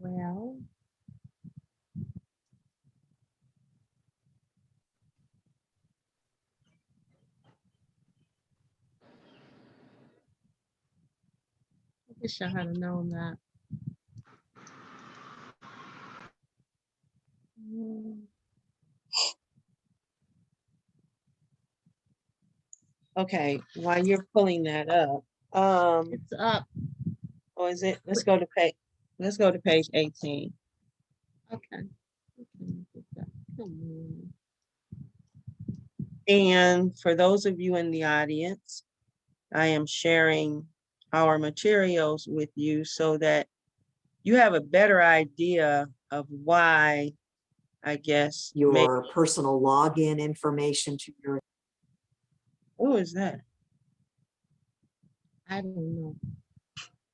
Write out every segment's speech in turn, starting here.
Well, I wish I had known that. Okay, while you're pulling that up, It's up. or is it? Let's go to page 18. Okay. Come on. And for those of you in the audience, I am sharing our materials with you so that you have a better idea of why, I guess, Your personal login information to your. Who is that? I don't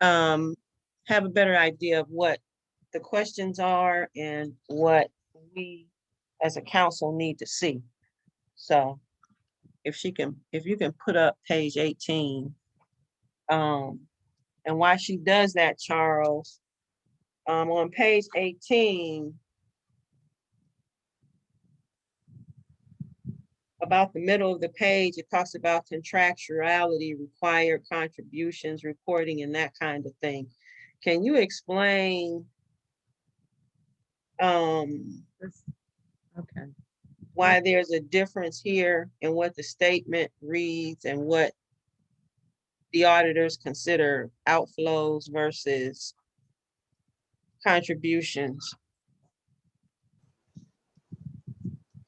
know. Have a better idea of what the questions are and what we as a council need to see. So if you can put up page 18. And while she does that, Charles, on page 18, about the middle of the page, it talks about contractuality, required contributions, reporting, and that kind of thing. Can you explain Okay. why there's a difference here in what the statement reads and what the auditors consider outflows versus contributions?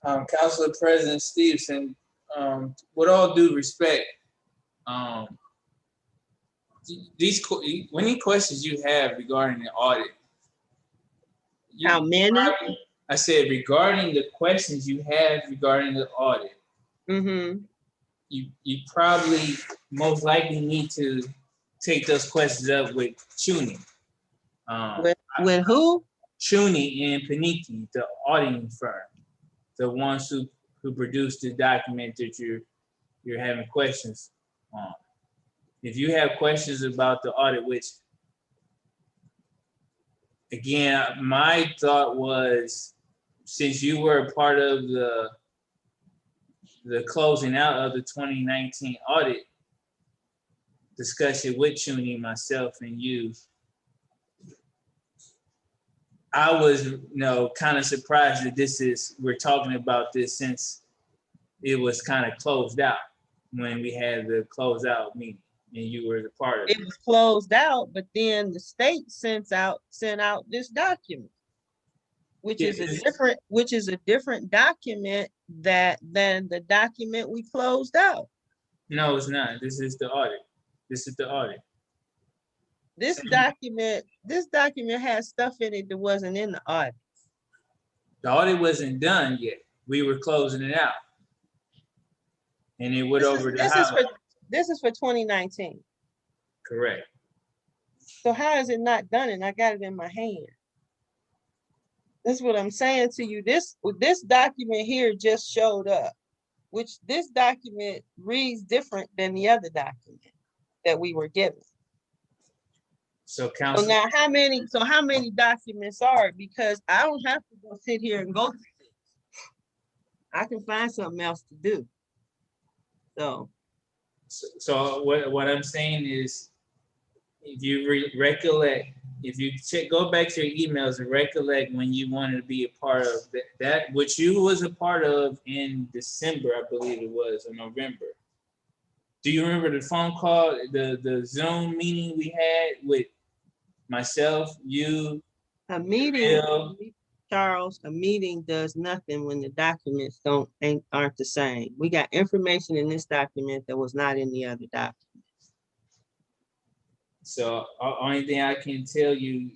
Council President Stevenson, with all due respect, any questions you have regarding the audit, How many? I said regarding the questions you have regarding the audit, you probably most likely need to take those questions up with CUNY. With who? CUNY and Paniki, the auditing firm, the ones who produced the document that you're having questions on. If you have questions about the audit, which again, my thought was, since you were a part of the closing out of the 2019 audit discussion with CUNY, myself, and you, I was, kind of surprised that we're talking about this since it was kind of closed out when we had the closeout meeting and you were the part of it. It was closed out, but then the state sent out this document, which is a different document than the document we closed out. No, it's not. This is the audit. This is the audit. This document has stuff in it that wasn't in the audit. The audit wasn't done yet. We were closing it out. And it went over the house. This is for 2019. Correct. So how is it not done and I got it in my hand? That's what I'm saying to you. This document here just showed up, which this document reads different than the other document that we were given. So council. So now how many documents are it? Because I don't have to go sit here and go through this. I can find something else to do. So what I'm saying is, if you recollect, if you go back to your emails and recollect when you wanted to be a part of that which you was a part of in December, I believe it was, or November. Do you remember the phone call, the Zoom meeting we had with myself, you? A meeting, Charles, a meeting does nothing when the documents aren't the same. We got information in this document that was not in the other document. So only thing I can tell you,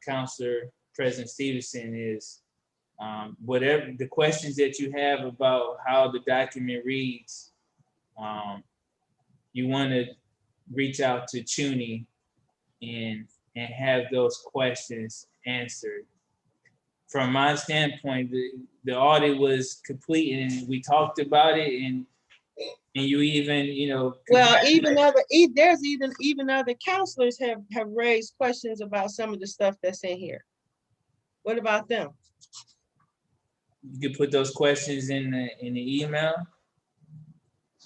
Councilor President Stevenson, is whatever the questions that you have about how the document reads, you want to reach out to CUNY and have those questions answered. From my standpoint, the audit was complete and we talked about it, and you even, Well, there's even other counselors have raised questions about some of the stuff that's in here. What about them? you could put those questions in the email,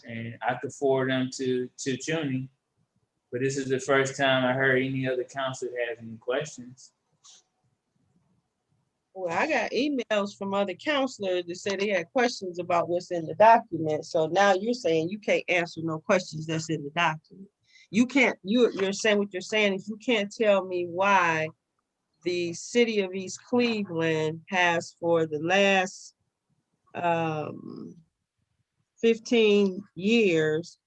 and I could forward them to CUNY. But this is the first time I heard any other counselor have any questions. Well, I got emails from other counselors that said they had questions about what's in the document. So now you're saying you can't answer no questions that's in the document. You can't, you're saying what you're saying is you can't tell me why the city of East Cleveland has for the last 15 years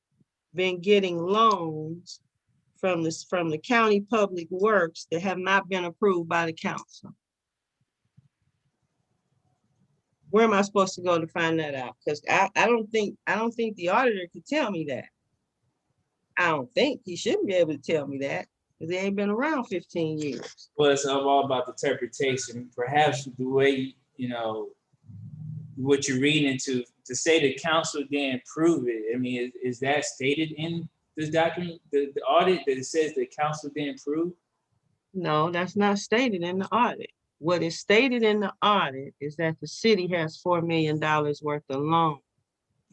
been getting loans from the county public works that have not been approved by the council. Where am I supposed to go to find that out? Because I don't think the auditor could tell me that. I don't think he shouldn't be able to tell me that because they ain't been around 15 years. Well, it's all about the interpretation. Perhaps the way, what you're reading into, to say the council didn't prove it. I mean, is that stated in this document, the audit, that it says the council didn't prove? No, that's not stated in the audit. What is stated in the audit is that the city has $4 million worth of loan.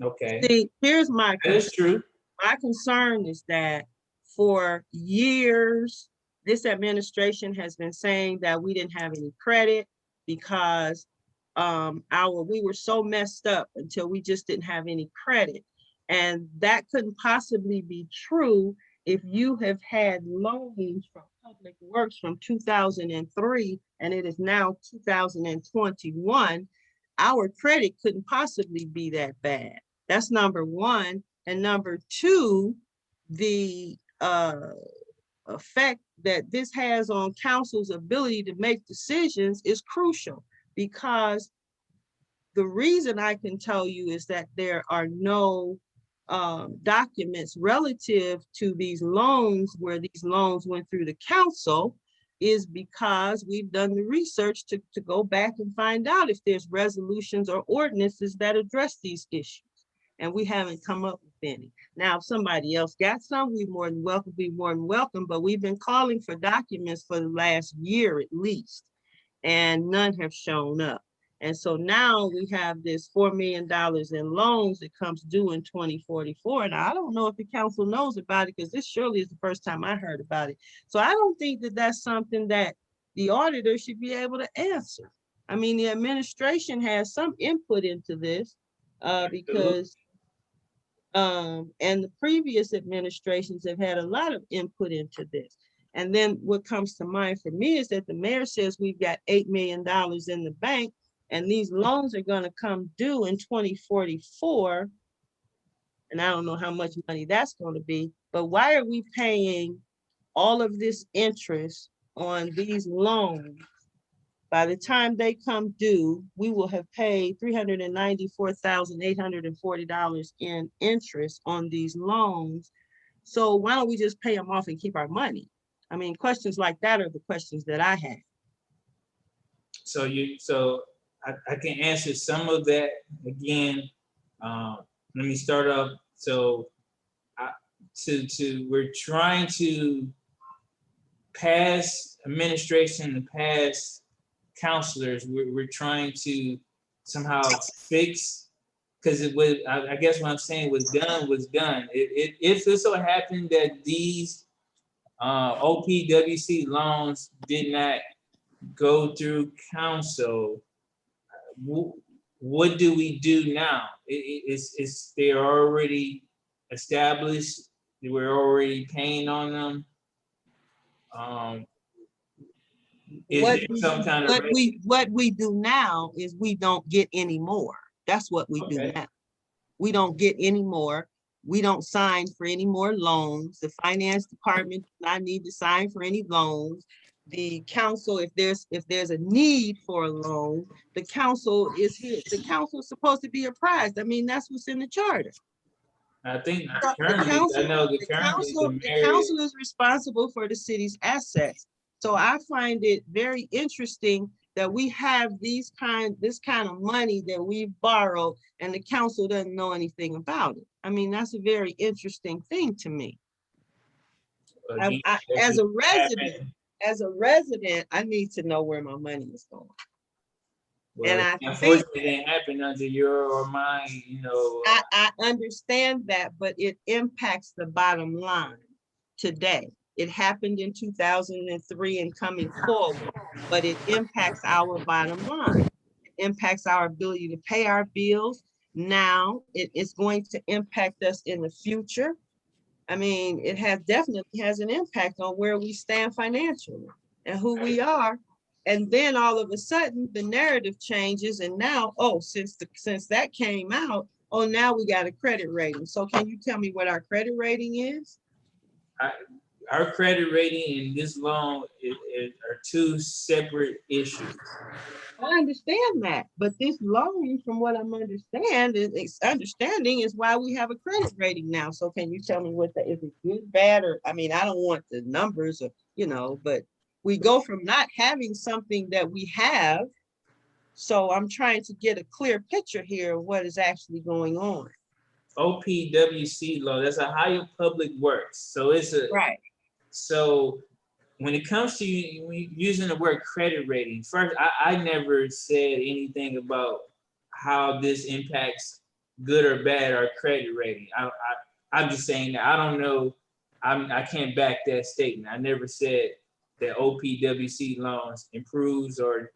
Okay. See, here's my That's true. My concern is that for years, this administration has been saying that we didn't have any credit because we were so messed up until we just didn't have any credit. And that couldn't possibly be true if you have had loans from Public Works from 2003 and it is now 2021. Our credit couldn't possibly be that bad. That's number one. And number two, the effect that this has on council's ability to make decisions is crucial, because the reason I can tell you is that there are no documents relative to these loans where these loans went through the council is because we've done the research to go back and find out if there's resolutions or ordinances that address these issues. And we haven't come up with any. Now, if somebody else got some, we're more than welcome, but we've been calling for documents for the last year at least, and none have shown up. And so now we have this $4 million in loans that comes due in 2044. And I don't know if the council knows about it, because this surely is the first time I heard about it. So I don't think that that's something that the auditor should be able to answer. I mean, the administration has some input into this because and the previous administrations have had a lot of input into this. And then what comes to mind for me is that the mayor says we've got $8 million in the bank, and these loans are going to come due in 2044. And I don't know how much money that's going to be, but why are we paying all of this interest on these loans? By the time they come due, we will have paid $394,840 in interest on these loans. So why don't we just pay them off and keep our money? I mean, questions like that are the questions that I have. So I can answer some of that again. Let me start off. So we're trying to pass administration and pass counselors. We're trying to somehow fix, because it was, I guess what I'm saying was done. If it so happened that these OPWC loans did not go through council, what do we do now? They're already established. We're already paying on them. What we do now is we don't get any more. That's what we do now. We don't get any more. We don't sign for any more loans. The finance department does not need to sign for any loans. The council, if there's a need for a loan, the council is here. The council is supposed to be apprised. I mean, that's what's in the charter. I think The currently, council- I know The currently council, the the mayor. council is responsible for the city's assets. So I find it very interesting that we have this kind of money that we borrow and the council doesn't know anything about it. I mean, that's a very interesting thing to me. Again, As if a you resident, I need to know where my money is going. well, and I unfortunately, it didn't happen under your or my, I understand that, but it impacts the bottom line today. It happened in 2003 and coming forward, but it impacts our bottom line. It impacts our ability to pay our bills. Now it is going to impact us in the future. I mean, it definitely has an impact on where we stand financially and who we are. And then all of a sudden the narrative changes and now, oh, since that came out, oh, now we got a credit rating. So can you tell me what our credit rating is? our credit rating and this loan are two separate issues. I understand that, but this loan, from what I'm understanding is why we have a credit rating now. So can you tell me is it good, bad, or, I mean, I don't want the numbers or, but we go from not having something that we have. So I'm trying to get a clear picture here of what is actually going on. OPWC loan, that's Ohio Public Works. So it's Right. So when it comes to using the word credit rating, first, I never said anything about how this impacts good or bad our credit rating. I'm just saying that I don't know. I can't back that statement. I never said that OPWC loans improves or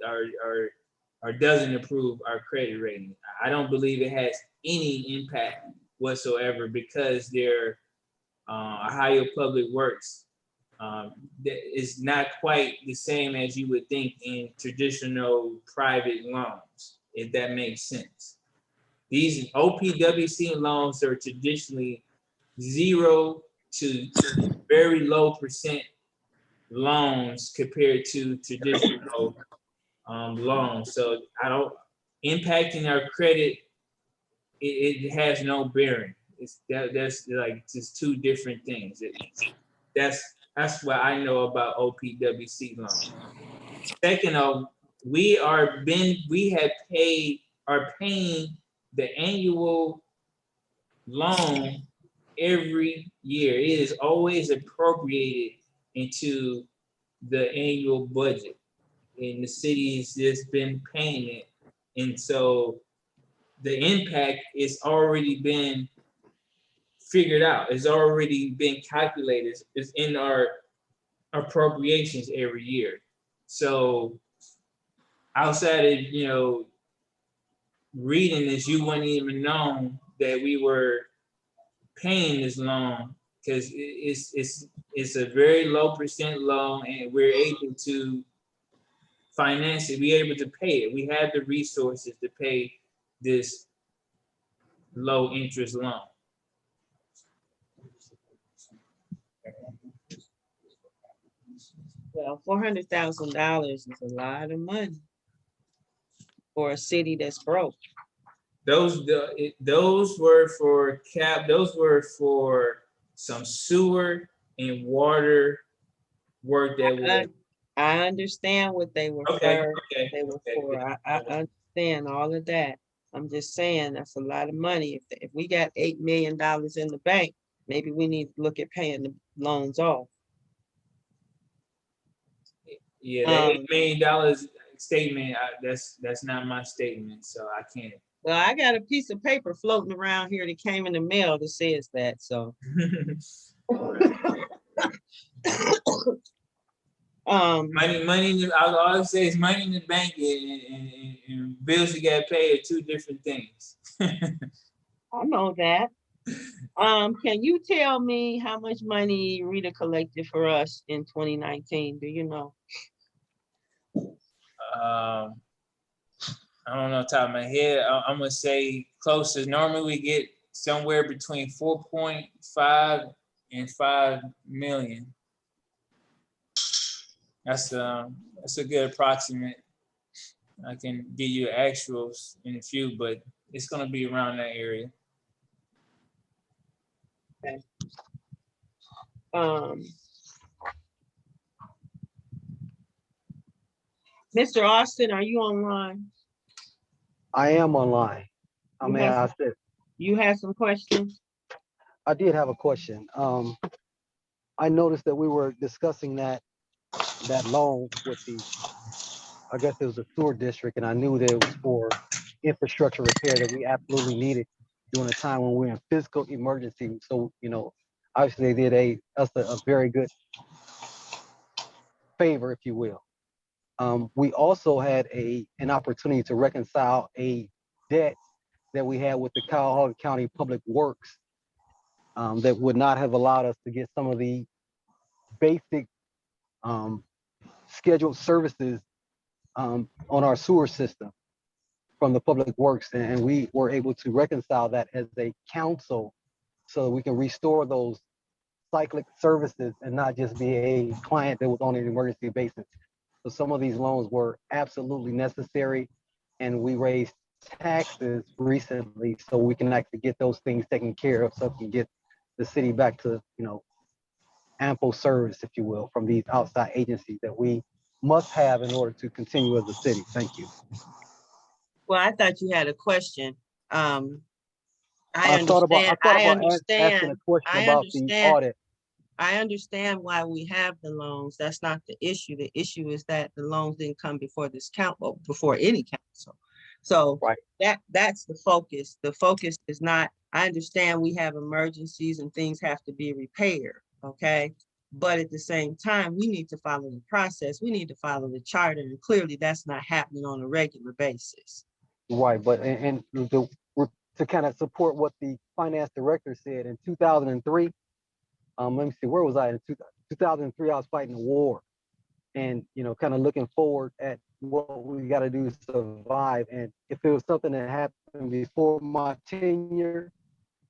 doesn't improve our credit rating. I don't believe it has any impact whatsoever because they're Ohio Public Works. Is not quite the same as you would think in traditional private loans, if that makes sense. These OPWC loans are traditionally 0 to very low percent loans compared to traditional loans. So impacting our credit, it has no bearing. That's like just two different things. That's what I know about OPWC loans. Second of, we are paying the annual loan every year. It is always appropriated into the annual budget, and the city's just been paying it, and so the impact is already been figured out. It's already been calculated. It's in our appropriations every year. So outside of reading this, you wouldn't even know that we were paying this loan because it's a very low percent loan, and we're able to finance it. We're able to pay it. We have the resources to pay this low interest loan. Well, $400,000 is a lot of money for a city that's broke. Those were for those were for some sewer and water work that was. I understand what they were for. I understand all of that. I'm just saying that's a lot of money. If we got $8 million in the bank, maybe we need to look at paying the loans off. Yeah, that $8 million statement, that's not my statement, so I can't. Well, I got a piece of paper floating around here that came in the mail that says that, so. Money. I'll always say it's money in the bank and bills you got paid are two different things. I know that. Can you tell me how much money Rita collected for us in 2019? Do you know? I don't know, top of my head. I'm gonna say closest. Normally we get somewhere between 4.5 and 5 million. That's a good approximate. I can give you actuals in a few, but it's gonna be around that area. Okay. Um, Mr. Austin, are you online? I am online. I You mean, have- I said, You have some questions? I did have a question. I noticed that we were discussing that loan with the, I guess it was the sewer district, and I knew that it was for infrastructure repair that we absolutely needed during a time when we were in physical emergency. So, obviously they did us a very good favor, if you will. We also had an opportunity to reconcile a debt that we had with the Cuyahoga County Public Works that would not have allowed us to get some of the basic scheduled services on our sewer system from the Public Works. And we were able to reconcile that as a council so that we can restore those cyclic services and not just be a client that was on an emergency basis. So some of these loans were absolutely necessary, and we raised taxes recently so we can actually get those things taken care of, so we can get the city back to, ample service, if you will, from these outside agencies that we must have in order to continue as a city. Thank you. Well, I thought you had a question. I thought about asking a question I about the understand. audit. I understand why we have the loans. That's not the issue. The issue is that the loans didn't come before this council, before any council. So Right. that's the focus. The focus is not, I understand we have emergencies and things have to be repaired, okay? But at the same time, we need to follow the process. We need to follow the charter, and clearly that's not happening on a regular basis. Right, but to kind of support what the finance director said in 2003, let me see, where was I in 2003? I was fighting a war, and kind of looking forward at what we got to do to survive. And if it was something that happened before my tenure,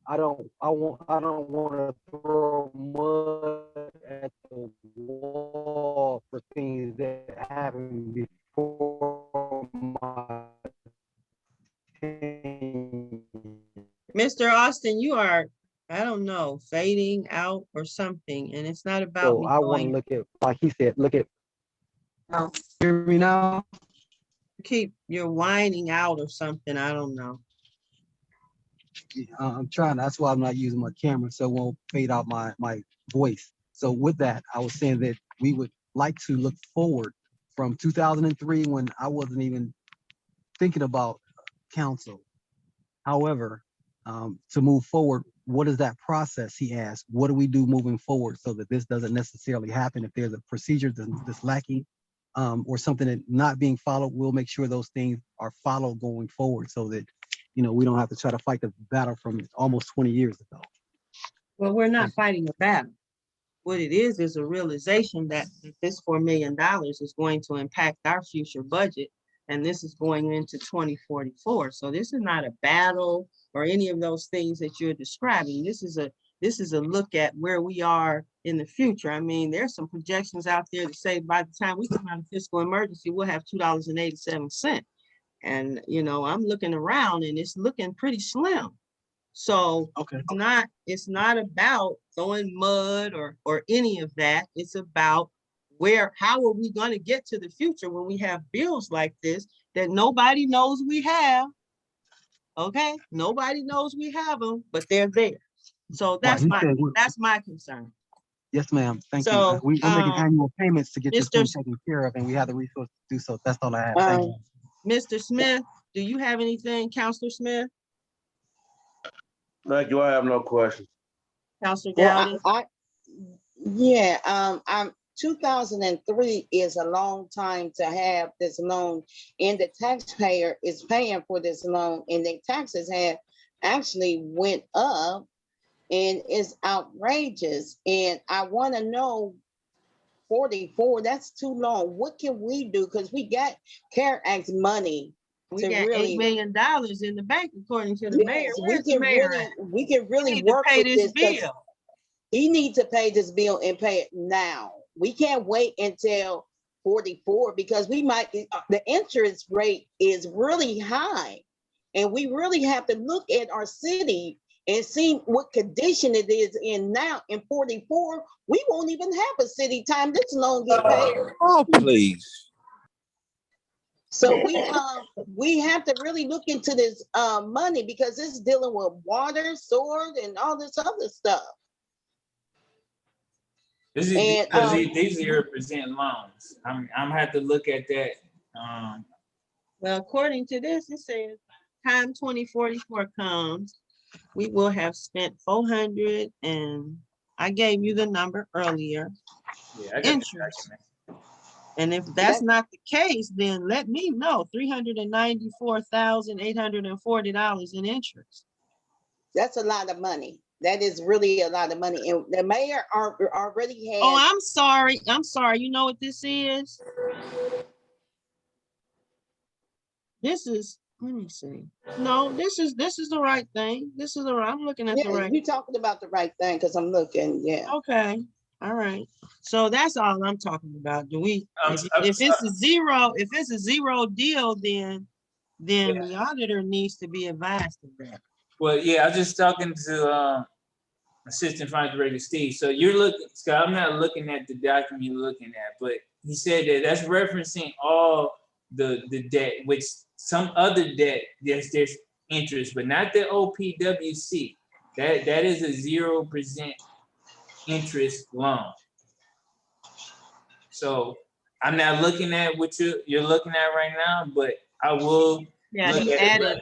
I don't want to throw mud at the wall for things that happened before my tenure. Mr. Austin, you are, I don't know, fading out or something, and it's not about So me I want to going, look at, like he said, hear me now? you're whining out or something, I don't know. I'm trying, that's why I'm not using my camera, so it won't fade out my voice. So with that, I was saying that we would like to look forward from 2003, when I wasn't even thinking about council. However, to move forward, what is that process, he asked? What do we do moving forward so that this doesn't necessarily happen? If there's a procedure that's lacking, or something that not being followed, we'll make sure those things are followed going forward so that, we don't have to try to fight the battle from almost 20 years ago. Well, we're not fighting a battle. What it is a realization that this $4 million is going to impact our future budget, and this is going into 2044. So this is not a battle or any of those things that you're describing. This is a look at where we are in the future. I mean, there's some projections out there to say by the time we come out of fiscal emergency, we'll have $2.87. And I'm looking around and it's looking pretty slim. So Okay. it's not about throwing mud or any of that. It's about how are we going to get to the future when we have bills like this that nobody knows we have. Okay, nobody knows we have them, but they're there. So that's my concern. Yes, ma'am. Thank So, you. We're making annual payments to get this thing Mr. taken care of, and we have the resources to do so. That's all I have. Thank you. Mr. Smith, do you have anything, Counselor Smith? Thank you. I have no questions. Counselor Gowdy? I'm 2003 is a long time to have this loan, and the taxpayer is paying for this loan, and the taxes have actually went up, and it's outrageous. And I want to know, 44, that's too long. What can we do? Because we got CARE Act money. We got $8 million in the bank, according to the mayor. Yes, Where's the mayor at? we can really need to work pay with this this. bill. He needs to pay this bill and pay it now. We can't wait until 44 because the interest rate is really high. And we really have to look at our city and see what condition it is in now. In 44, we won't even have a city time this loan get paid. Oh, please. So we have to really look into this money, because it's dealing with water, sewer, and all this other stuff. This is And, because these 0% loans. I'm have to look at that. Well, according to this, it says time 2044 comes, we will have spent 400, and I gave you the number earlier. Yeah, I got Interest. the document. And if that's not the case, then let me know. $394,840 in interest. that's a lot of money. That is really a lot of money. And the mayor already had. Oh, I'm sorry. I'm sorry. You know what this is? This is, let me see. No, this is the right thing. This is the right, I'm looking at the Yeah, right. you're talking about the right thing, because I'm looking, yeah. Okay, all right. So that's all I'm talking about. Do we, I'm if it's a zero deal, then the auditor needs to be advised of that. Well, yeah, I was just talking to Assistant Finance Director Steve. So you're looking, Scott, I'm not looking at the document you're looking at, but he said that that's referencing all the debt, which some other debt, there's interest, but not the OPWC. That is a 0% interest loan. So I'm not looking at what you're looking at right now, but I will. Yeah, look he at it. added,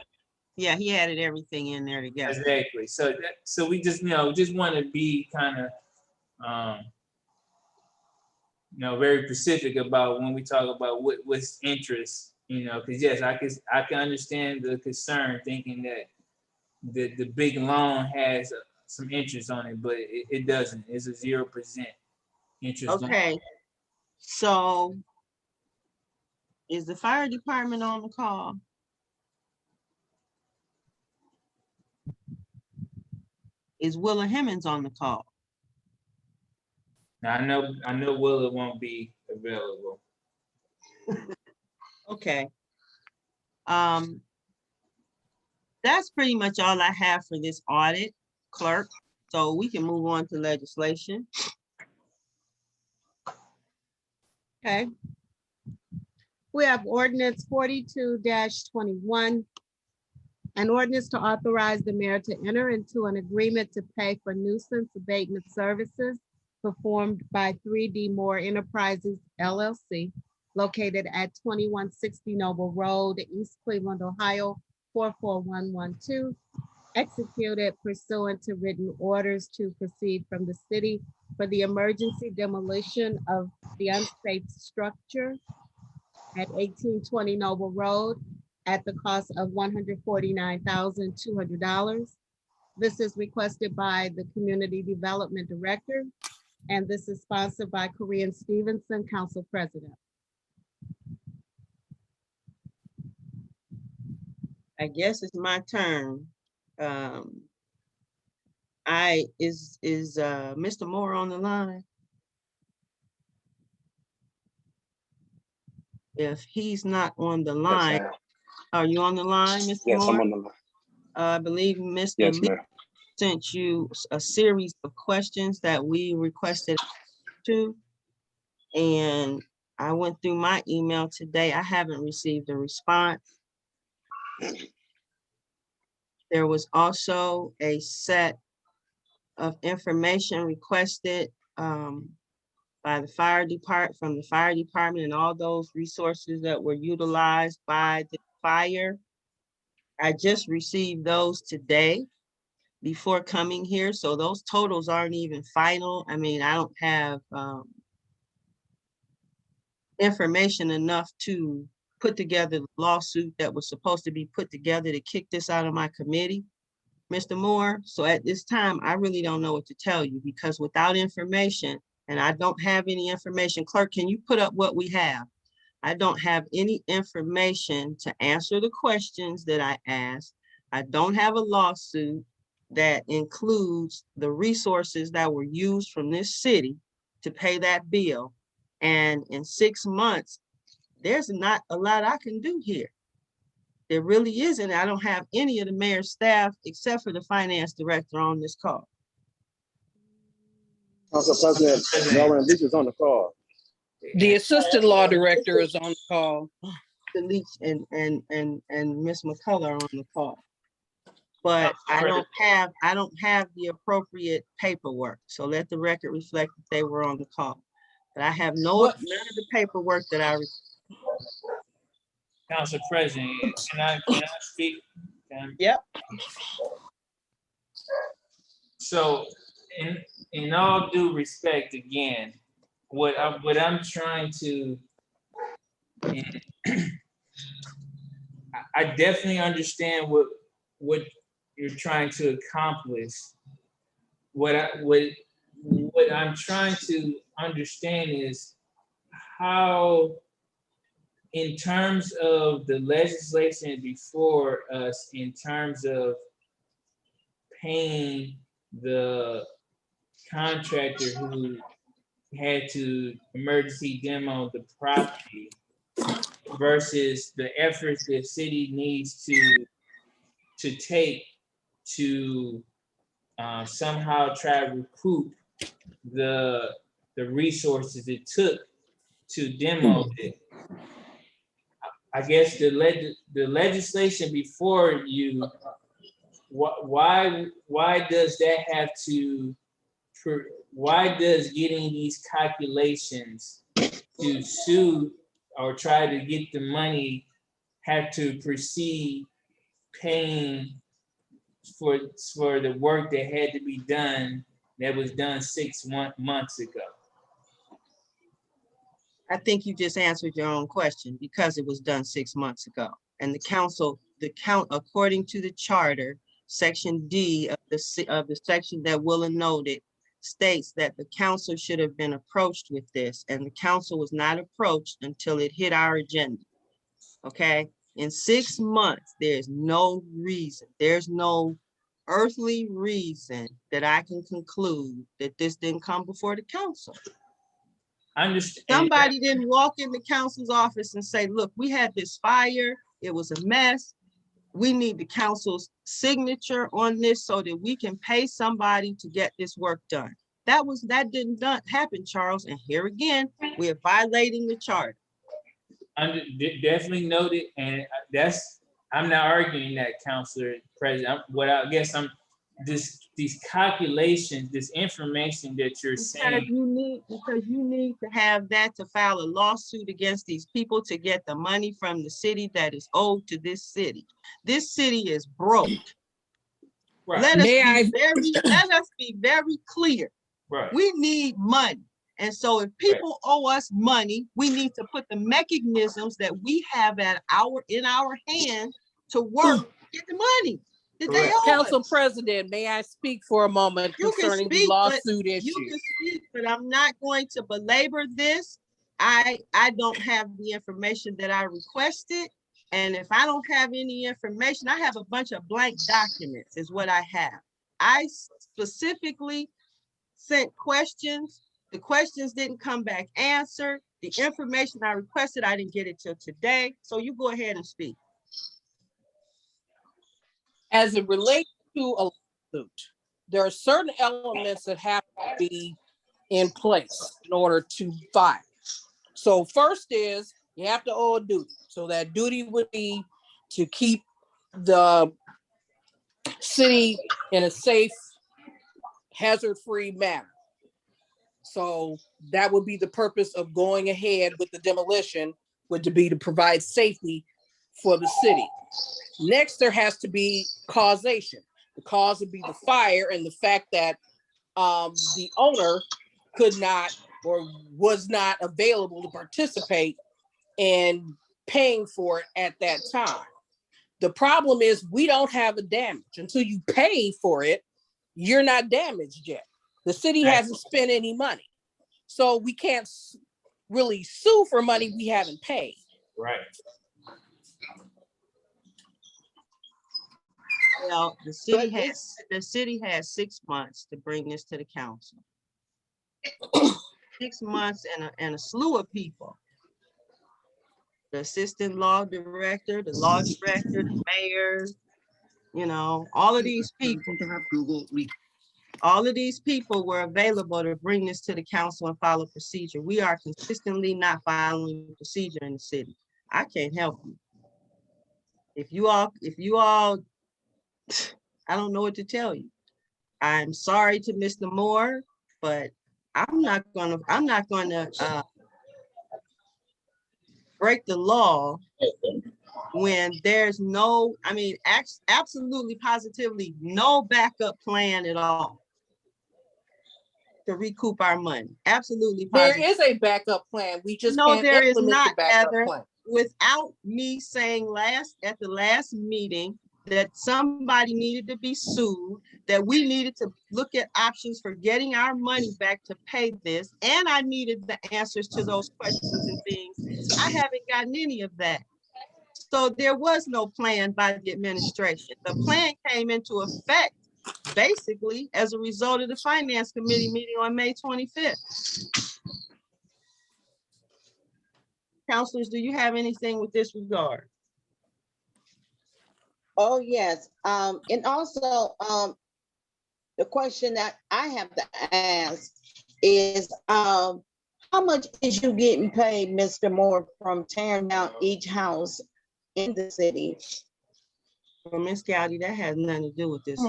yeah, he added everything in there together. Exactly. So we just just want to be kind of very specific about when we talk about what's interest, because yes, I can understand the concern thinking that the big loan has some interest on it, but it doesn't. It's a 0% interest loan. Okay, so is the fire department on the call? Is Willa Hemmings on the call? Now I know Willa won't be available. Okay. That's pretty much all I have for this audit, clerk. So we can move on to legislation. Okay. We have ordinance 42-21. An ordinance to authorize the mayor to enter into an agreement to pay for nuisance abatement services performed by 3D Moore Enterprises LLC, located at 2160 Noble Road, East Cleveland, Ohio, 44112, executed pursuant to written orders to proceed from the city for the emergency demolition of the unsafe structure at 1820 Noble Road at the cost of $149,200. This is requested by the Community Development Director, and this is sponsored by Korean Stevenson, Council President. I guess it's my turn. Is Mr. Moore on the line? If he's not on the line, are you on the line, Mr. Yes, Moore? I'm on the line. I believe Mr. Yes, Lee ma'am. sent you a series of questions that we requested to. And I went through my email today. I haven't received a response. There was also a set of information requested by the fire department, from the fire department, and all those resources that were utilized by the fire. I just received those today before coming here, so those totals aren't even final. I mean, I don't have information enough to put together the lawsuit that was supposed to be put together to kick this out of my committee, Mr. Moore. So at this time, I really don't know what to tell you, because without information, and I don't have any information. Clerk, can you put up what we have? I don't have any information to answer the questions that I asked. I don't have a lawsuit that includes the resources that were used from this city to pay that bill. And in 6 months, there's not a lot I can do here. There really isn't. I don't have any of the mayor's staff except for the finance director on this call. Council President, Melvin Leach is on the call. The assistant law director is on the call. The Leach and Ms. McCullough are on the call. But I don't have the appropriate paperwork. So let the record reflect that they were on the call. But I have none of the paperwork that I. Council President, can I speak? Yep. So, in all due respect, again, what I'm trying to, I definitely understand what you're trying to accomplish. What I'm trying to understand is how, in terms of the legislation before us, in terms of paying the contractor who had to emergency demo the property versus the efforts the city needs to take to somehow try to recoup the resources it took to demo it. I guess the legislation before you, why does that have to, why does getting these calculations to sue or try to get the money have to precede paying for the work that had to be done, that was done 6 months ago? I think you just answered your own question, because it was done 6 months ago. And according to the charter, section D of the section that Willa noted, states that the council should have been approached with this, and the council was not approached until it hit our agenda. Okay, in 6 months, there's no earthly reason that I can conclude that this didn't come before the council. Somebody didn't walk in the council's office and say, look, we had this fire, it was a mess. We need the council's signature on this so that we can pay somebody to get this work done. That didn't happen, Charles. And here again, we are violating the charter. Definitely noted, and I'm not arguing that, Councilor President. These calculations, this information that you're saying. Because you need to have that to file a lawsuit against these people to get the money from the city that is owed to this city. This city is broke. Right. Let us be very clear. Right. We need money. And so if people owe us money, we need to put the mechanisms that we have in our hand to work, get the money. Council President, may I speak for a moment concerning the lawsuit issue? You can speak, but I'm not going to belabor this. I don't have the information that I requested. And if I don't have any information, I have a bunch of blank documents is what I have. I specifically sent questions. The questions didn't come back answered. The information I requested, I didn't get it till today. So you go ahead and speak. As it relates to a lawsuit, there are certain elements that have to be in place in order to file. So first is you have to owe a duty. So that duty would be to keep the city in a safe, hazard-free manner. So that would be the purpose of going ahead with the demolition, would be to provide safety for the city. Next, there has to be causation. The cause would be the fire and the fact that the owner could not or was not available to participate in paying for it at that time. The problem is we don't have a damage. Until you pay for it, you're not damaged yet. The city hasn't spent any money. So we can't really sue for money we haven't paid. Right. Well, the city has 6 months to bring this to the council. 6 months and a slew of people the assistant law director, the law director, the mayor, you know, all of these people. All of these people were available to bring this to the council and follow procedure. We are consistently not following procedure in the city. I can't help you. If you all, I don't know what to tell you. I'm sorry to Mr. Moore, but I'm not gonna break the law when there's no, I mean, absolutely positively no backup plan at all to recoup our money. Absolutely There positive. is a backup plan. We just No, can't there is implement the not, backup Heather. plan. Without me saying at the last meeting that somebody needed to be sued, that we needed to look at options for getting our money back to pay this, and I needed the answers to those questions and things. I haven't gotten any of that. So there was no plan by the administration. The plan came into effect basically as a result of the Finance Committee meeting on May 25th. Counselors, do you have anything with this regard? Oh, yes. And also, the question that I have to ask is, how much is you getting paid, Mr. Moore, from tearing down each house in the city? Well, Ms. Gowdy, that has nothing to do with this.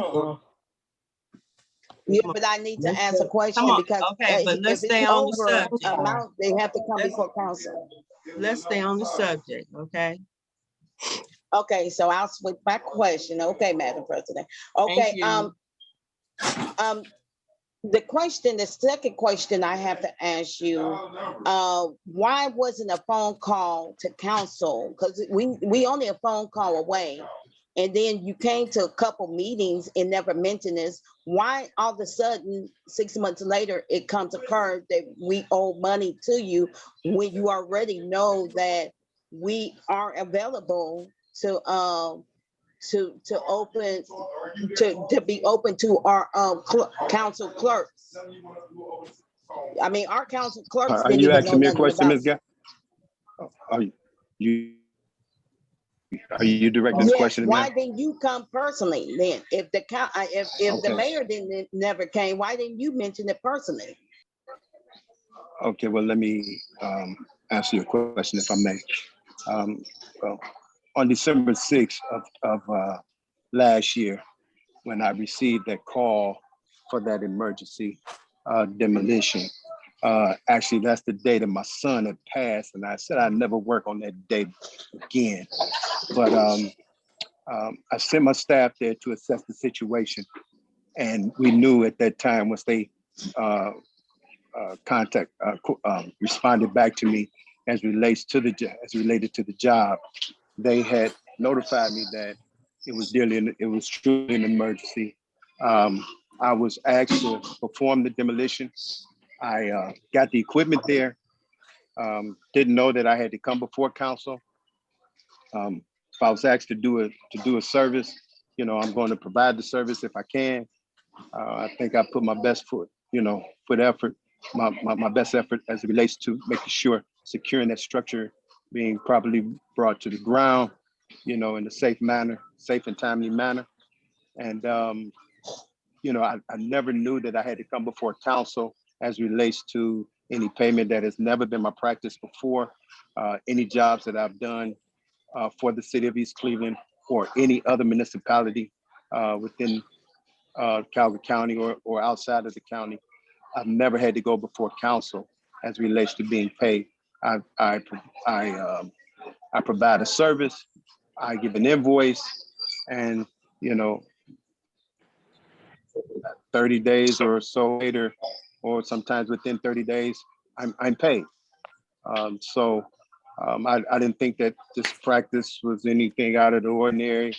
Yeah, but I need to ask a question Come on, because okay, but let's if stay it's on the over subject. amount, they have to come Let's- before council. Let's stay on the subject, okay? Okay, so I'll switch my question. Okay, Madam President. Okay, you. the second question I have to ask you, why wasn't a phone call to council? Because we only a phone call away. And then you came to a couple meetings and never mentioned this. Why all of a sudden, 6 months later, it comes occur that we owe money to you when you already know that we are available to be open to our council clerks. I mean, our council clerks Are didn't you even know asking me a nothing question, about Ms. Guy? Are you directing this Yes, question to me? why didn't you come personally then? If the if the Okay. mayor never came, why didn't you mention it personally? Okay, well, let me answer your question if I may. Well, on December 6th of last year, when I received that call for that emergency demolition, actually, that's the day that my son had passed, and I said I'd never work on that day again. But I sent my staff there to assess the situation, and we knew at that time once they responded back to me as related to the job, they had notified me that it was truly an emergency. I was asked to perform the demolition. I got the equipment there. Didn't know that I had to come before council. If I was asked to do a service, you know, I'm going to provide the service if I can. I think I put my best foot effort, my best effort as it relates to making sure securing that structure being properly brought to the ground, you know, in a safe and timely manner. And, you know, I never knew that I had to come before council as it relates to any payment. That has never been my practice before. Any jobs that I've done for the city of East Cleveland or any other municipality within Calvert County or outside of the county, I've never had to go before council as it relates to being paid. I provide a service, I give an invoice, and, you know, 30 days or so later, or sometimes within 30 days, I'm paid. I didn't think that this practice was anything out of the ordinary.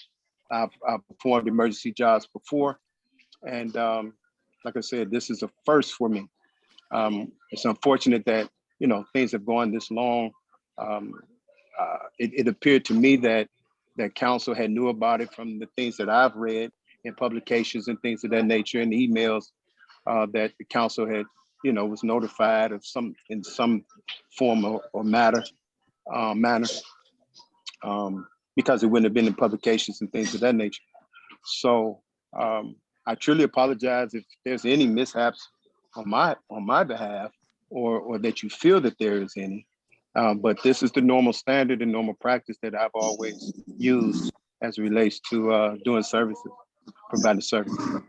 I've performed emergency jobs before, and like I said, this is a first for me. It's unfortunate that, you know, things have gone this long. It appeared to me that council had knew about it from the things that I've read in publications and things of that nature, and emails that the council had, you know, was notified of in some form or matter. manner, because it wouldn't have been in publications and things of that nature. So I truly apologize if there's any mishaps on my behalf, or that you feel that there is any. But this is the normal standard and normal practice that I've always used as it relates to doing services, providing services.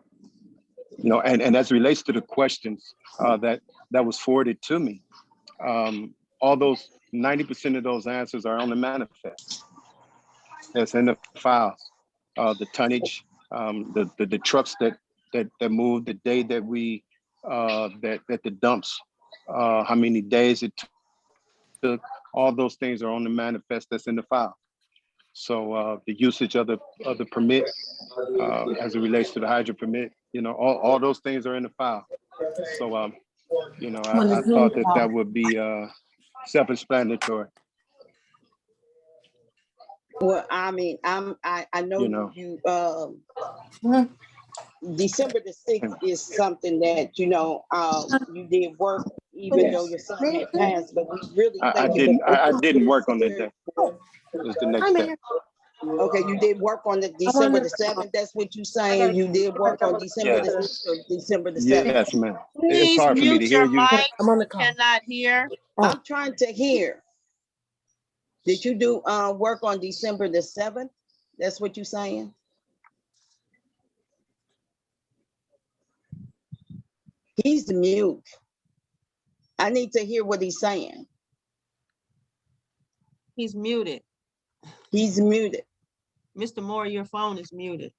You know, and as it relates to the questions that was forwarded to me, all those 90% of those answers are on the manifest. That's in the files. The tonnage, the trucks that moved, the day that we that the dumps, how many days it took, all those things are on the manifest that's in the file. So the usage of the permit as it relates to the hydro permit, you know, all those things are in the file. So you know, I thought that would be self-explanatory. Well, I mean, I know You know. you, December the 6th is something that, you know, you did work, even though your son had passed, but we really. I thank you. didn't work on that day. It was the next day. Okay, you did work on the December the 7th, that's what you saying, you did work on December the Yes. 6th or December the 7th? Yes, ma'am. It's Please hard for me to mute hear your you. mic. I'm on the call. Cannot hear. I'm trying to hear. Did you do work on December the 7th? That's what you saying? He's mute. I need to hear what he's saying. He's muted. He's muted. Mr. Moore, your phone is muted.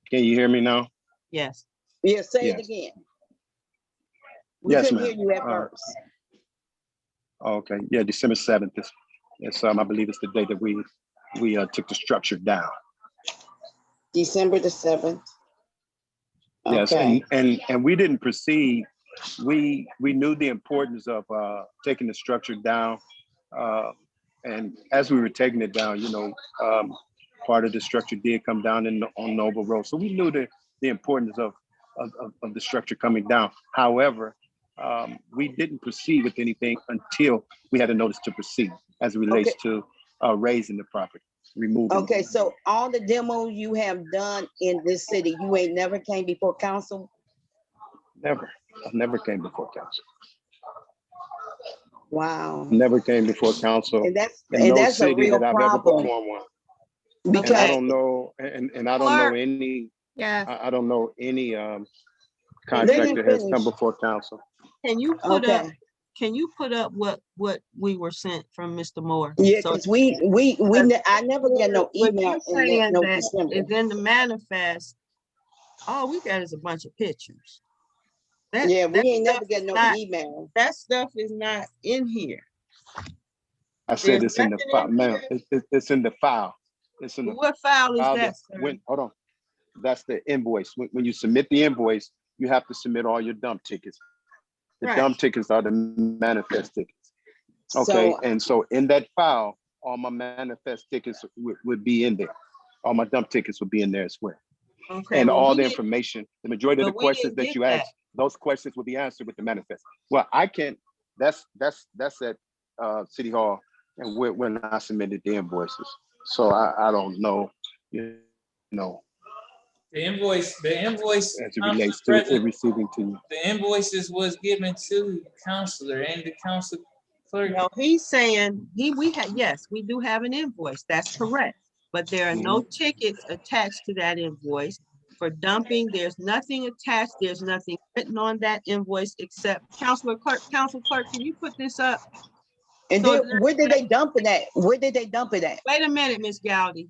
Can you hear me now? Yes. Yeah, say it Yes. again. We Yes, couldn't hear ma'am. you at first. Okay. Yeah, December 7th. It's I believe it's the day that we took the structure down. December the 7th. Yes, Okay. and we didn't proceed. We knew the importance of taking the structure down, and as we were taking it down, you know, part of the structure did come down on Noble Road, so we knew the importance of the structure coming down. However, we didn't proceed with anything until we had a notice to proceed as it relates to raising the property, removing. Okay, so all the demos you have done in this city, you ain't never came before council? Never. I've never came before council. Wow. Never came before council. And that's in no a city real that I've ever problem. performed one. And I Because don't know, and I don't know any, Yes. I don't know any Let him contractor has come finish. before council. Can you put up, Okay, can you put up what we were sent from Mr. Moore? yeah, So because I never get no what email you're in saying that, no that December. is in the manifest, all we got is a bunch of pictures. That- Yeah, we that ain't never stuff get is no not- email. That stuff is not in here. I said There's it's in the nothing file, in ma'am. here. It's in the file. It's in the What file is file. that, sir? Hold on. That's the invoice. When you submit the invoice, you have to submit all your dump tickets. The Right. dump tickets are the manifest tickets. Okay, So, and so in that file, all my manifest tickets would be in there. All my dump tickets would be in there as well. Okay, And well, all we the didn't- information, the majority of the but we questions didn't that get you that. asked, those questions will be answered with the manifest. Well, I can't, that's at City Hall and when I submitted the invoices. So I don't know, you know, The invoice, as it Council relates to it President, receiving to you. the invoices was given to counselor and the council clerk. No, he's saying, yes, we do have an invoice, that's correct. But there are no tickets attached to that invoice. For dumping, there's nothing attached, there's nothing written on that invoice except council clerk, can you put this up? and So then where did they dump it at? Where did they dump it at? Wait a minute, Ms. Gowdy.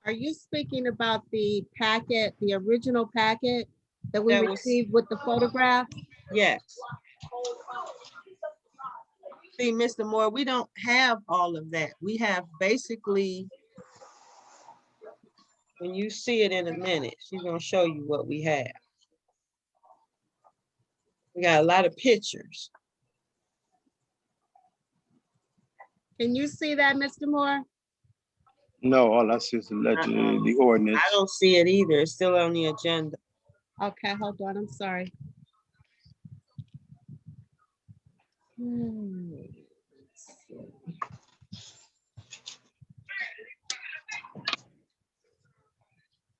Are you speaking about the packet, the original packet that we That was- received with the photograph? Yes. See, Mr. Moore, we don't have all of that. We have basically, when you see it in a minute, she's gonna show you what we have. We got a lot of pictures. Can you see that, Mr. Moore? No, all I see is allegedly the ordinance. I don't see it either. It's still on the agenda. Okay, hold on, I'm sorry.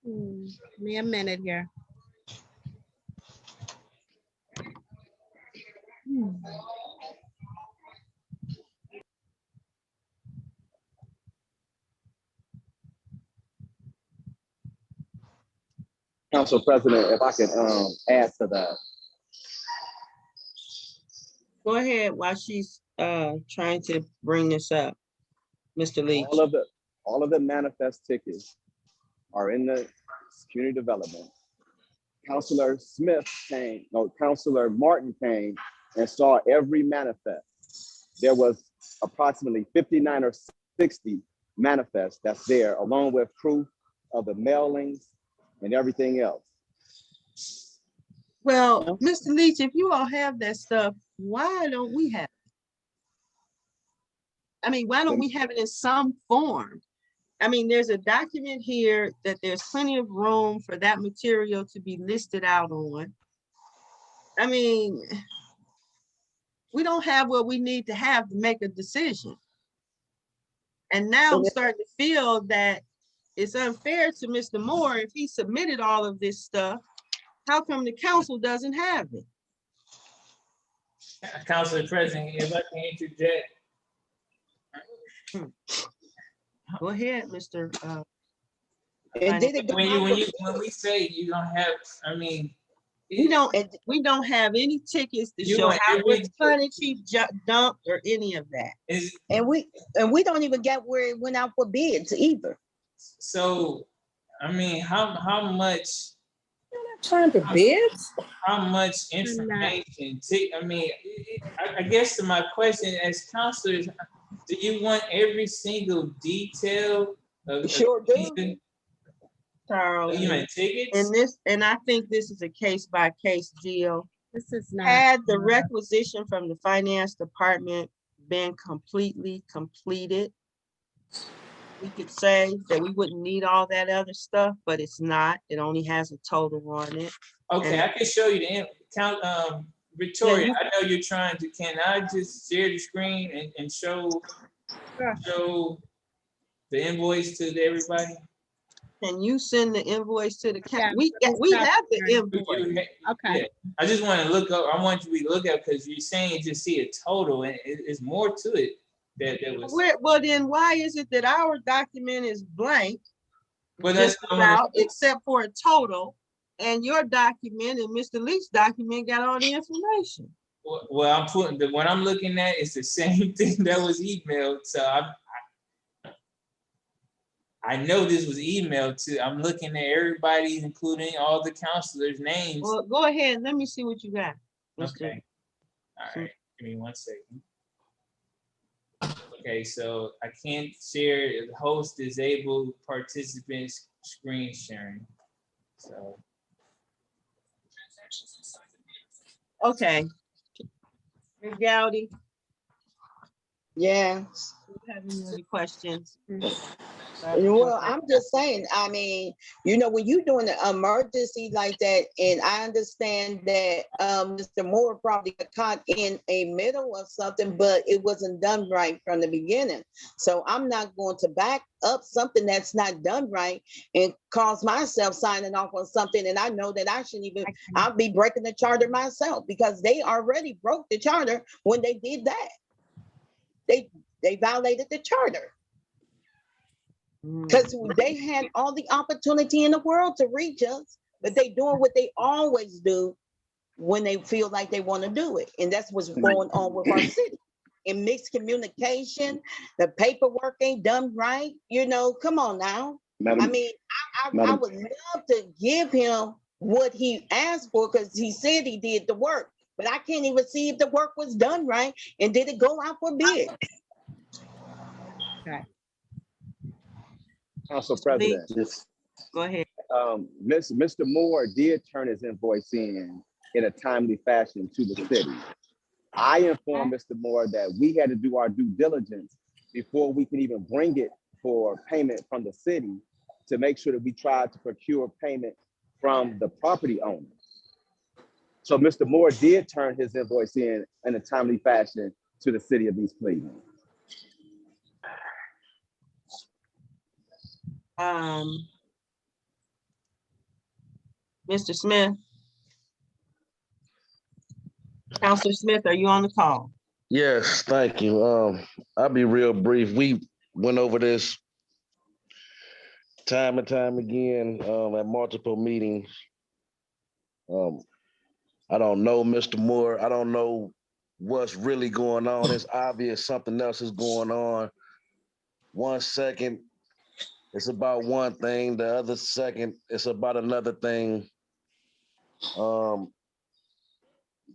Give me a minute here. Council President, if I could add to that. Go ahead while she's trying to bring this up, Mr. Leach. All of the manifest tickets are in the community development. Councilor Martin came and saw every manifest. There was approximately 59 or 60 manifests that's there, along with proof of the mailings and everything else. Well, Mr. Leach, if you all have that stuff, why don't we have it? I mean, why don't we have it in some form? I mean, there's a document here that there's plenty of room for that material to be listed out on. I mean, we don't have what we need to have to make a decision. And now I'm starting to feel that it's unfair to Mr. Moore if he submitted all of this stuff. How come the council doesn't have it? Council President, if I can interject. Go ahead, Mr. And did it go When we say you don't have, I mean. We don't have any tickets to You show want how every much tonnage he dumped or any of that. And we don't even get where it went out for bids either. So, I mean, how much? Time for bids? How much information? I guess my question as counselors, do you want every single detail of? Sure do. Charles, You mean tickets? And I think this is a case by case deal. This is not. Had the requisition from the finance department been completely completed, we could say that we wouldn't need all that other stuff, but it's not. It only has a total on it. Okay, I can show you the count. Victoria, I know you're trying to. Can I just share the screen and show the invoice to everybody? Can you send the invoice to the county? We Yeah, have the invoice. Okay. Yeah, I just want to look up. I want you to look up because you're saying you just see a total, and it's more to it that was. Well, then why is it that our document is blank? Well, that's except for a total, and your document and Mr. Leach's document got all the information. Well, I'm putting what I'm looking at is the same thing that was emailed. So I know this was emailed to. I'm looking at everybody, including all the counselors' names. Well, go ahead. Let me see what you got. Okay. All right. Give me 1 second. Okay, so I can't share the host disabled participants screen sharing. So. Okay. Ms. Gowdy. Yes. Do you have any questions? Well, I'm just saying, I mean, you know, when you're doing an emergency like that, and I understand that Mr. Moore probably got caught in a middle or something, but it wasn't done right from the beginning. So I'm not going to back up something that's not done right and cause myself signing off on something. And I know that I shouldn't even, I'll be breaking the charter myself because they already broke the charter when they did that. They violated the charter. Because they had all the opportunity in the world to reach us, but they doing what they always do when they feel like they want to do it. And that's what's going on with our city. In mixed communication, the paperwork ain't done right. You know, come on now. I mean, I would love to give him what he asked for because he said he did the work, but I can't even see if the work was done right and did it go out for bid. Okay. Council President. Go ahead. Mr. Moore did turn his invoice in a timely fashion to the city. I informed Mr. Moore that we had to do our due diligence before we can even bring it for payment from the city to make sure that we tried to procure payment from the property owner. So Mr. Moore did turn his invoice in a timely fashion to the city of East Cleveland. Mr. Smith? Counselor Smith, are you on the call? Yes, thank you. I'll be real brief. We went over this time and time again at multiple meetings. I don't know, Mr. Moore. I don't know what's really going on. It's obvious something else is going on. 1 second, it's about one thing. The other second, it's about another thing.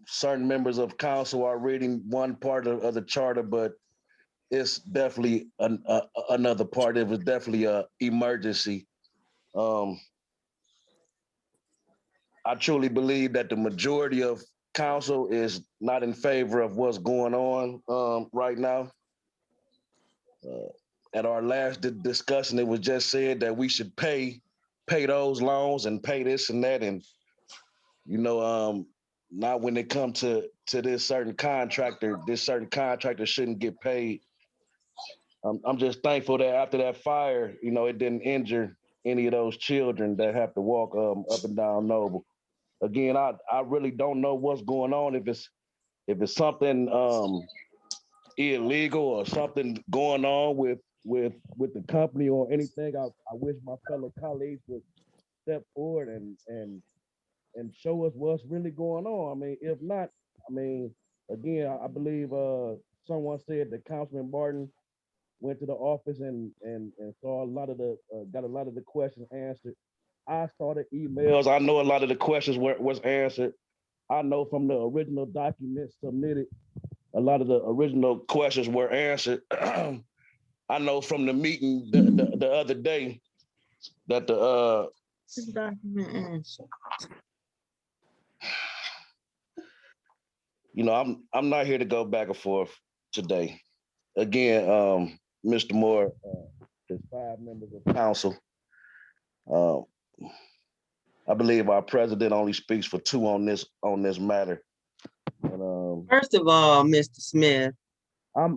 Certain members of council are reading one part of the charter, but it's definitely another part. It was definitely a emergency. I truly believe that the majority of council is not in favor of what's going on right now. At our last discussion, it was just said that we should pay those loans and pay this and that, and not when it comes to this certain contractor shouldn't get paid. I'm just thankful that after that fire, it didn't injure any of those children that have to walk up and down Noble. Again, I really don't know what's going on. If it's something illegal or something going on with the company or anything, I wish my fellow colleagues would step forward and show us what's really going on. I mean, if not, again, I believe someone said that Councilman Martin went to the office and saw got a lot of the questions answered. I saw the emails. I know a lot of the questions was answered. I know from the original documents submitted, a lot of the original questions were answered. I know from the meeting the other day that This document answer. I'm not here to go back and forth today. Again, Mr. Moore, there's 5 members of council. I believe our president only speaks for 2 on this matter. And, First of all, Mr. Smith, I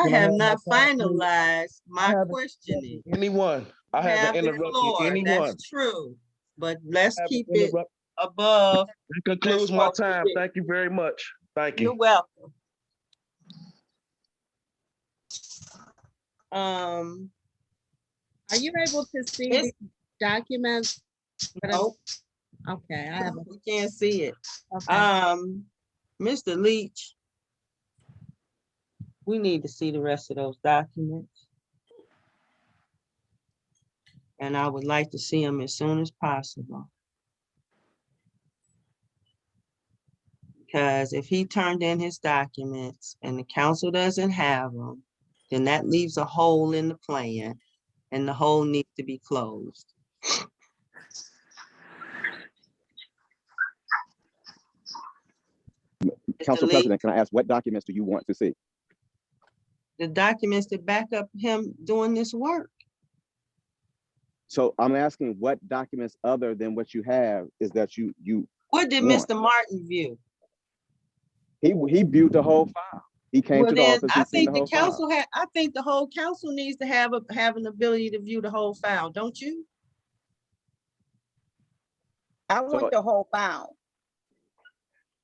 have not finalized my questioning. Anyone. I haven't interrupted anyone. That's true, but let's keep it above. That concludes my time. Thank you very much. Thank you. You're welcome. Are you able to see the documents? Nope. Okay, I haven't. We can't see it. Okay. Mr. Leach, we need to see the rest of those documents. And I would like to see them as soon as possible. Because if he turned in his documents and the council doesn't have them, then that leaves a hole in the plan, and the hole needs to be closed. Council President, can I ask what documents do you want to see? The documents that back up him doing this work. So I'm asking what documents other than what you have is that you What did want? Mr. Martin view? He viewed the whole file. He came to the office. I think the council I think the whole council needs to have an ability to view the whole file, don't you? I want the whole file.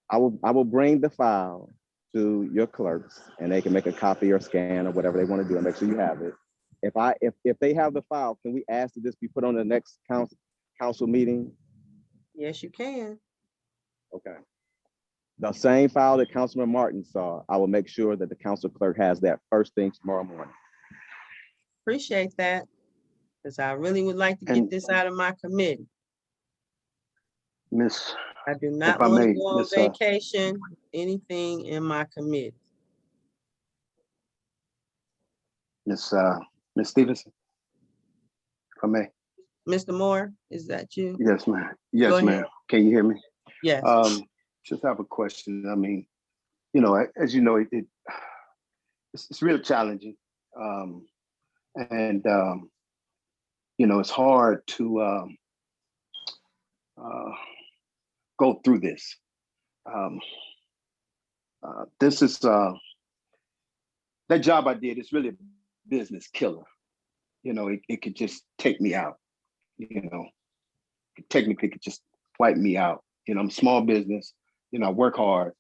I will bring the file to your clerks and they can make a copy or scan or whatever they want to do and make sure you have it. If they have the file, can we ask that this be put on the next council meeting? Yes, you can. Okay. The same file that Councilman Martin saw, I will make sure that the council clerk has that first thing tomorrow morning. Appreciate that, because I really would like to get this out of my committee. Miss, I do not want to go on vacation, anything in my committee. Miss Stevenson, if I may. Mr. Moore, is that you? Yes, ma'am. Yes, ma'am. Can you hear me? Yes. Just have a question. I mean, as you know, it's real challenging. It's hard to go through this. This is that job I did is really a business killer. it could just take me out, technically could just wipe me out. I'm small business, I work hard.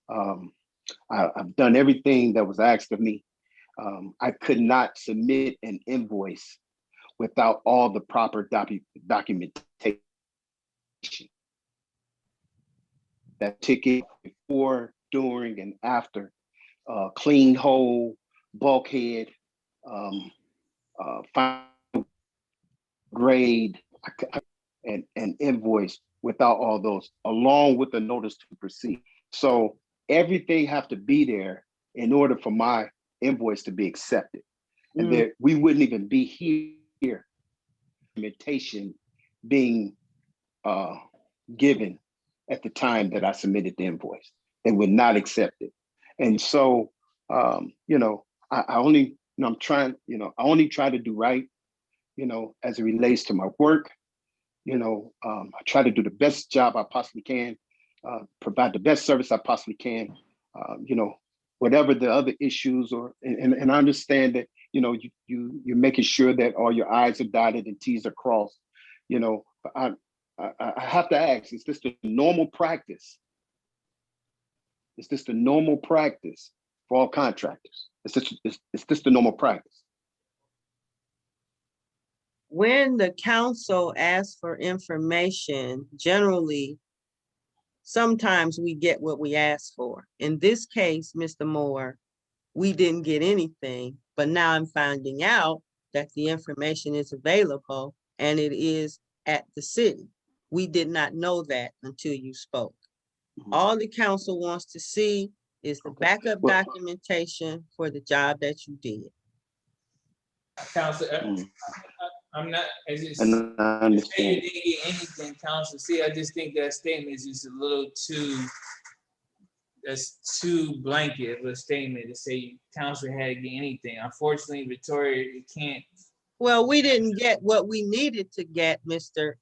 I've done everything that was asked of me. I could not submit an invoice without all the proper documentation. That ticket before, during, and after, clean hole, bulkhead, final grade, and invoice without all those, along with the notice to proceed. So everything have to be there in order for my invoice to be accepted. And there, we wouldn't even be here, documentation being given at the time that I submitted the invoice. They would not accept it. And so, I only, I'm trying, I only try to do right, as it relates to my work. I try to do the best job I possibly can, provide the best service I possibly can, whatever the other issues or, and I understand that, you're making sure that all your I's are dotted and T's are crossed, but I have to ask, is this the normal practice? Is this the normal practice for all contractors? Is this the normal practice? When the council asks for information, generally, sometimes we get what we ask for. In this case, Mr. Moore, we didn't get anything, but now I'm finding out that the information is available and it is at the city. We did not know that until you spoke. All the council wants to see is the backup documentation for the job that you did. Council, I'm not, as you And I say understand. you didn't get anything, Council. See, I just think that statement is just a little too, that's too blanket of a statement to say council had to get anything. Unfortunately, Victoria, it can't. Well, we didn't get what we needed to get, Mr.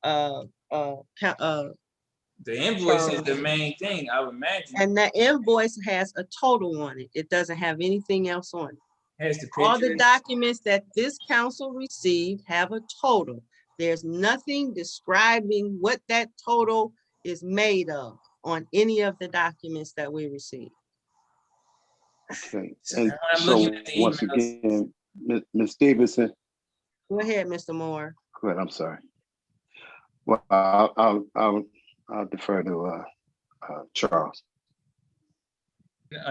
The invoice is the main thing, I would imagine. And that invoice has a total on it. It doesn't have anything else on it. Has the All the pictures. documents that this council received have a total. There's nothing describing what that total is made of on any of the documents that we received. Okay, So and when I'm so looking at the once emails- again, Ms. Stevenson, Go ahead, Mr. Moore. go ahead, I'm sorry. Well, I'll defer to Charles.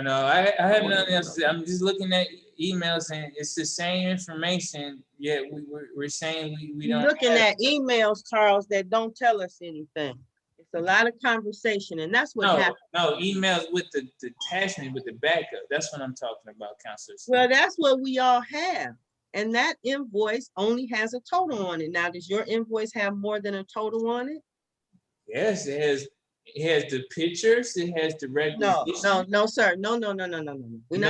No, I have nothing else to say. I'm just looking at emails and it's the same information, yet we're saying we You're don't looking have. at emails, Charles, that don't tell us anything. It's a lot of conversation and that's what happened. No, emails with the attachment with the backup. That's what I'm talking about, Councilor. Well, that's what we all have. And that invoice only has a total on it. Now, does your invoice have more than a total on it? Yes, it has the pictures, it has the No, requisition. no, sir. No. We're not No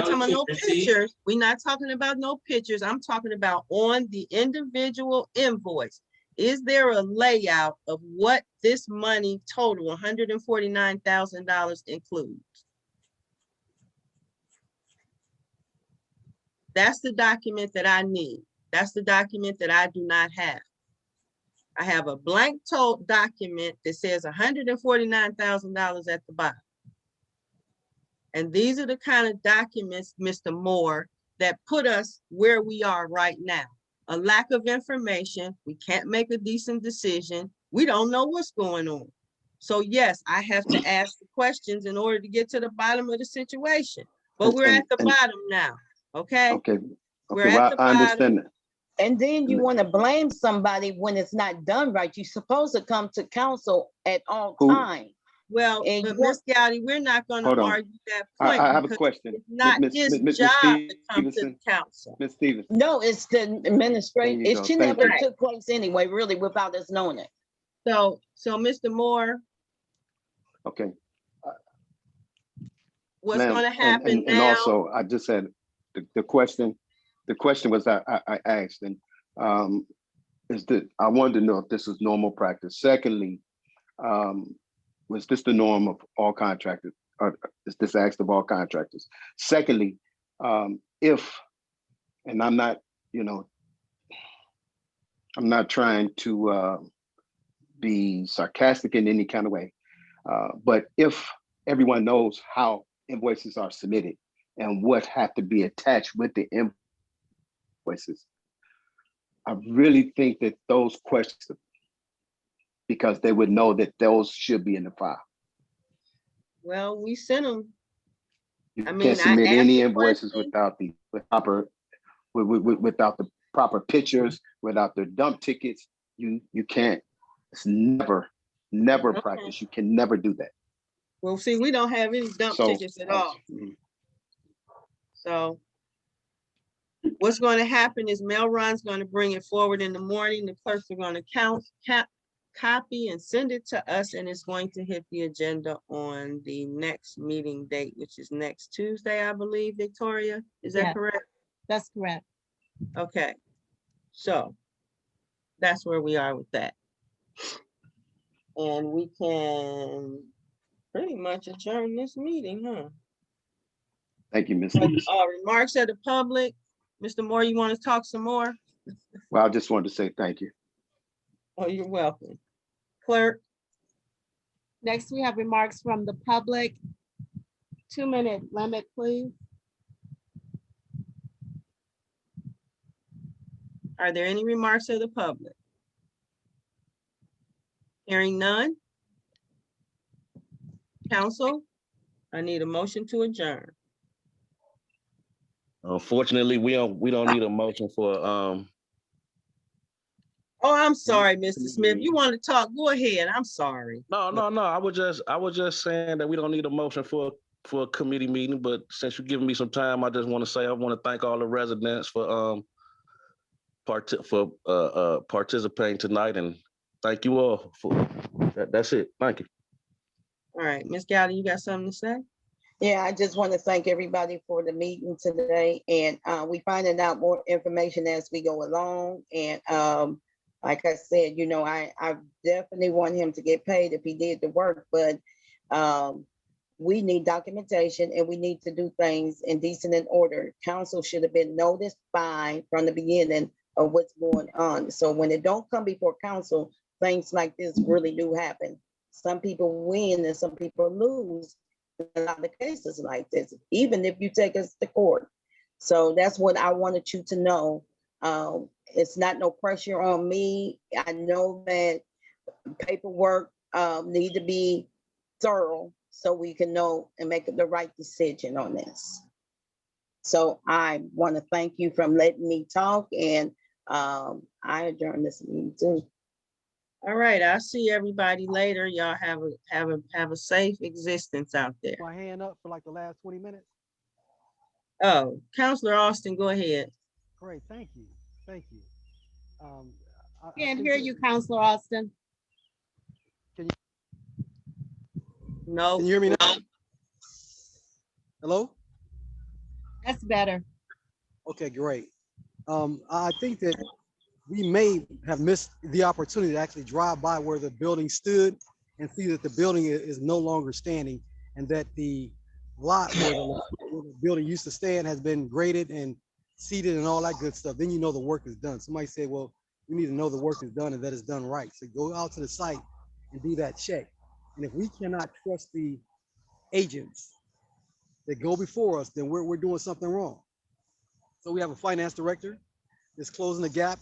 talking about no receipt? pictures. We're not talking about no pictures. I'm talking about on the individual invoice. Is there a layout of what this money total, $149,000 includes? That's the document that I need. That's the document that I do not have. I have a blank total document that says $149,000 at the bottom. And these are the kind of documents, Mr. Moore, that put us where we are right now. A lack of information. We can't make a decent decision. We don't know what's going on. So yes, I have to ask the questions in order to get to the bottom of the situation. But we're at the bottom now, okay? Okay, We're okay, at well, the I understand bottom. that. And then you want to blame somebody when it's not done right. You're supposed to come to council at all Who- times. Well, And but you Ms. Gowdy, we're not gonna Hold on. argue that point. I have a because question. It's not Miss- his Miss job to come to the Stevenson. council. Ms. Stevens, No, it's the There administration. you It go. should Thank never you. took place anyway, really, without us knowing it. So Mr. Moore, okay. what's Ma'am, gonna happen and now? also, I just had the question was I asked, and is that I wanted to know if this is normal practice. Secondly, was this the norm of all contractors, or is this asked of all contractors? Secondly, if, and I'm not, I'm not trying to be sarcastic in any kind of way. But if everyone knows how invoices are submitted and what have to be attached with the invoices, I really think that those questions, because they would know that those should be in the file. Well, we sent them. You I mean, can't I submit asked any the invoices question. without the proper, without the proper pictures, without the dump tickets. You can't. It's never practice. You can never do that. Well, see, we don't have any dump So, tickets at all. So what's going to happen is Melron's going to bring it forward in the morning. The clerks are going to copy and send it to us, and it's going to hit the agenda on the next meeting date, which is next Tuesday, I believe, Victoria. Is that Yeah. correct? That's correct. Okay. So that's where we are with that. And we can pretty much adjourn this meeting, huh? Thank you, Ms. Remarks of the public. Mr. Moore, you want to talk some more? Well, I just wanted to say thank you. Oh, you're welcome. Clerk. Next, we have remarks from the public. 2-minute limit, please. Are there any remarks of the public? Hearing none. Council, I need a motion to adjourn. Unfortunately, we don't need a motion for Oh, I'm sorry, Mr. Smith. You want to talk? Go ahead. I'm sorry. No. I was just saying that we don't need a motion for a committee meeting, but since you're giving me some time, I just want to say I want to thank all the residents for participating tonight, and thank you all for that. That's it. Thank you. All right, Ms. Gowdy, you got something to say? Yeah, I just want to thank everybody for the meeting today, and we finding out more information as we go along. And like I said, you know, I definitely want him to get paid if he did the work, but we need documentation and we need to do things in decent and order. Council should have been notified from the beginning of what's going on. So when it don't come before council, things like this really do happen. Some people win and some people lose. A lot of cases like this, even if you take us to court. So that's what I wanted you to know. It's not no pressure on me. I know that paperwork need to be thorough so we can know and make the right decision on this. So I want to thank you for letting me talk, and I adjourn this meeting too. All right, I'll see everybody later. Y'all have a safe existence out there. My hand up for like the last 20 minutes. Oh, Counselor Austin, go ahead. Great, thank you. Thank you. Can't hear you, Counselor Austin. No. Can you hear me now? Hello? That's better. Okay, great. I think that we may have missed the opportunity to actually drive by where the building stood and see that the building is no longer standing, and that the lot where the building used to stand has been graded and seeded and all that good stuff. Then you know the work is done. Somebody said, well, we need to know the work is done and that it's done right. So go out to the site and do that check. And if we cannot trust the agents that go before us, then we're doing something wrong. So we have a finance director that's closing the gap.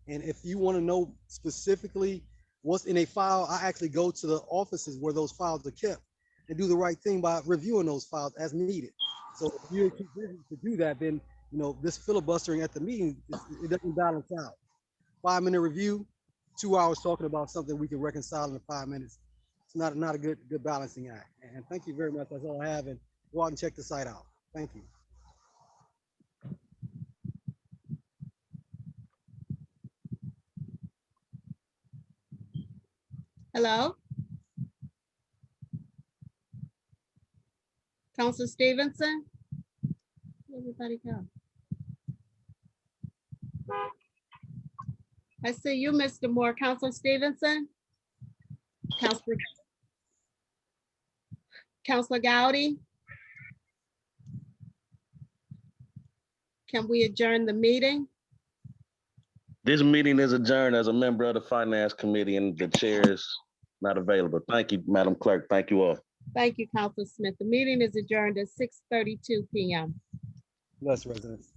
And if you want to know specifically what's in a file, I actually go to the offices where those files are kept and do the right thing by reviewing those files as needed. So if you're too busy to do that, then you know this filibustering at the meeting, it doesn't balance out. 5-minute review, 2 hours talking about something we can reconcile in 5 minutes. It's not a good balancing act. And thank you very much. That's all I have. And go out and check the site out. Thank you. Hello? Counselor Stevenson? Where'd everybody go? I see you, Mr. Moore. Counselor Stevenson? Counselor Gowdy? Can we adjourn the meeting? This meeting is adjourned as a member of the Finance Committee and the chair is not available. Thank you, Madam Clerk. Thank you all. Thank you, Counselor Smith. The meeting is adjourned at 6:32 PM. Bless residents.